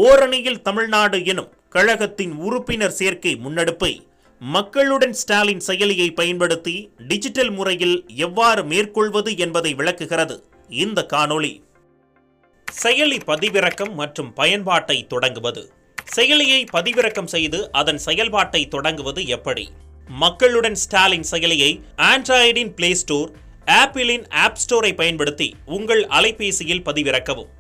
ஓரணியில் தமிழ்நாடு எனும் கழகத்தின் உறுப்பினர் சேர்க்கை முன்னெடுப்பை மக்களுடன் ஸ்டாலின் செயலியை பயன்படுத்தி டிஜிட்டல் முறையில் எவ்வாறு மேற்கொள்வது என்பதை விளக்குகிறது இந்த காணொளி. செயலி பதிவிறக்கம் மற்றும் பயன்பாட்டை தொடங்குவது. செயலியை பதிவிறக்கம் செய்து அதன் செயல்பாட்டை தொடங்குவது எப்படி? மக்களுடன் ஸ்டாலின் செயலியை ஆண்ட்ராய்டின் பிளே ஸ்டோர், ஆப்பிளின் ஆப் ஸ்டோரை பயன்படுத்தி உங்கள் அலைபேசியில் பதிவிறக்கவும்.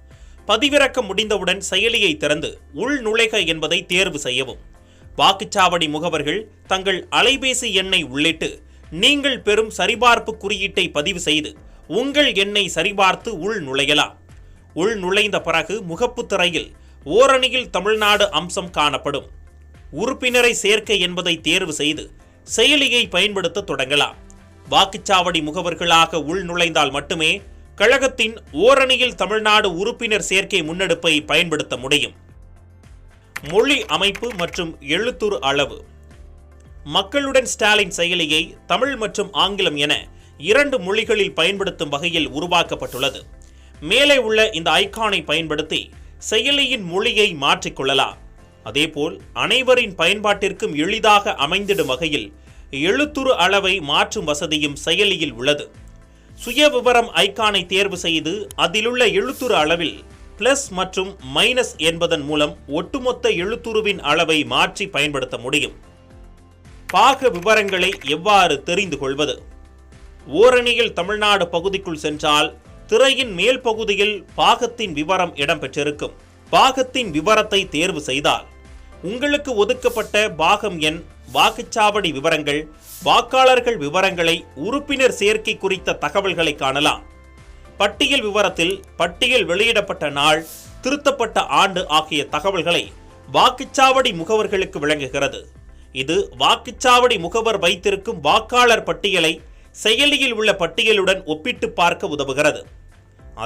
பதிவிறக்கம் முடிந்தவுடன் செயலியை திறந்து உள் நுழைக என்பதை தேர்வு செய்யவும். வாக்குச்சாவடி முகவர்கள் தங்கள் அலைபேசி எண்ணை உள்ளிட்டு நீங்கள் பெறும் சரிபார்ப்பு குறியீட்டை பதிவு செய்து உங்கள் எண்ணை சரிபார்த்து உள் நுழையலாம். உள் நுழைந்த பிறகு முகப்பு திரையில் ஓரணியில் தமிழ்நாடு அம்சம் காணப்படும். உறுப்பினரை சேர்க்க என்பதை தேர்வு செய்து செயலியை பயன்படுத்த தொடங்கலாம். வாக்குச்சாவடி முகவர்களாக உள் நுழைந்தால் மட்டுமே கழகத்தின் ஓரணியில் தமிழ்நாடு உறுப்பினர் சேர்க்கை முன்னெடுப்பை பயன்படுத்த முடியும். மொழி அமைப்பு மற்றும் எழுத்துரு அளவு. மக்களுடன் ஸ்டாலின் செயலியை தமிழ் மற்றும் ஆங்கிலம் என 2 மொழிகளில் பயன்படுத்தும் வகையில் உருவாக்கப்பட்டுள்ளது. மேலே உள்ள இந்த ஐகானை பயன்படுத்தி செயலியின் மொழியை மாற்றிக்கொள்ளலாம். அதேபோல் அனைவரின் பயன்பாட்டிற்கும் எளிதாக அமைந்திடும் வகையில் எழுத்துரு அளவை மாற்றும் வசதியும் செயலியில் உள்ளது. சுய விவரம் ஐகானை தேர்வு செய்து அதிலுள்ள எழுத்துரு அளவில் பிளஸ் மற்றும் மைனஸ் என்பதன் மூலம் ஒட்டுமொத்த எழுத்துருவின் அளவை மாற்றி பயன்படுத்த முடியும். பாக விவரங்களை எவ்வாறு தெரிந்து கொள்வது? ஓரணியில் தமிழ்நாடு பகுதிக்குள் சென்றால் திரையின் மேல் பகுதியில் பாகத்தின் விவரம் இடம்பெற்றிருக்கும். பாகத்தின் விவரத்தை தேர்வு செய்தால் உங்களுக்கு ஒதுக்கப்பட்ட பாகம் எண், வாக்குச்சாவடி விவரங்கள், வாக்காளர்கள் விவரங்களை, உறுப்பினர் சேர்க்கை குறித்த தகவல்களை காணலாம். பட்டியல் விவரத்தில் பட்டியல் வெளியிடப்பட்ட நாள், திருத்தப்பட்ட ஆண்டு ஆகிய தகவல்களை வாக்குச்சாவடி முகவர்களுக்கு வழங்குகிறது. இது வாக்குச்சாவடி முகவர் வைத்திருக்கும் வாக்காளர் பட்டியலை செயலியில் உள்ள பட்டியலுடன் ஒப்பிட்டு பார்க்க உதவுகிறது.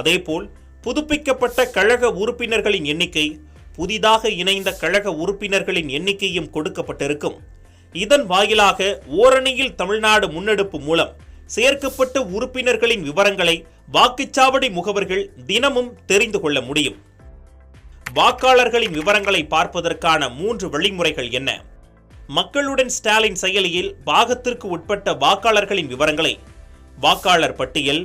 அதேபோல் புதுப்பிக்கப்பட்ட கழக உறுப்பினர்களின் எண்ணிக்கை, புதிதாக இணைந்த கழக உறுப்பினர்களின் எண்ணிக்கையும் கொடுக்கப்பட்டிருக்கும். இதன் வாயிலாக ஓரணியில் தமிழ்நாடு முன்னெடுப்பு மூலம் சேர்க்கப்பட்ட உறுப்பினர்களின் விவரங்களை வாக்குச்சாவடி முகவர்கள் தினமும் தெரிந்து கொள்ள முடியும். வாக்காளர்களின் விவரங்களை பார்ப்பதற்கான 3 வழிமுறைகள் என்ன? மக்களுடன் ஸ்டாலின் செயலியில் பாகத்திற்கு உட்பட்ட வாக்காளர்களின் விவரங்களை வாக்காளர் பட்டியல்,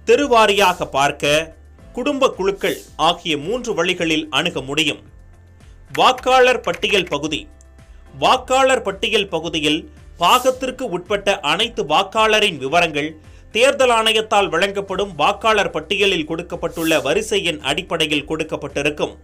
தெருவாரியாக பார்க்க, குடும்ப குழுக்கள் ஆகிய 3 வழிகளில் அணுக முடியும். வாக்காளர் பட்டியல் பகுதி. வாக்காளர் பட்டியல் பகுதியில் பாகத்திற்கு உட்பட்ட அனைத்து வாக்காளரின் விவரங்கள் தேர்தல் ஆணையத்தால் வழங்கப்படும் வாக்காளர் பட்டியலில் கொடுக்கப்பட்டுள்ள வரிசை எண் அடிப்படையில் கொடுக்கப்பட்டிருக்கும்.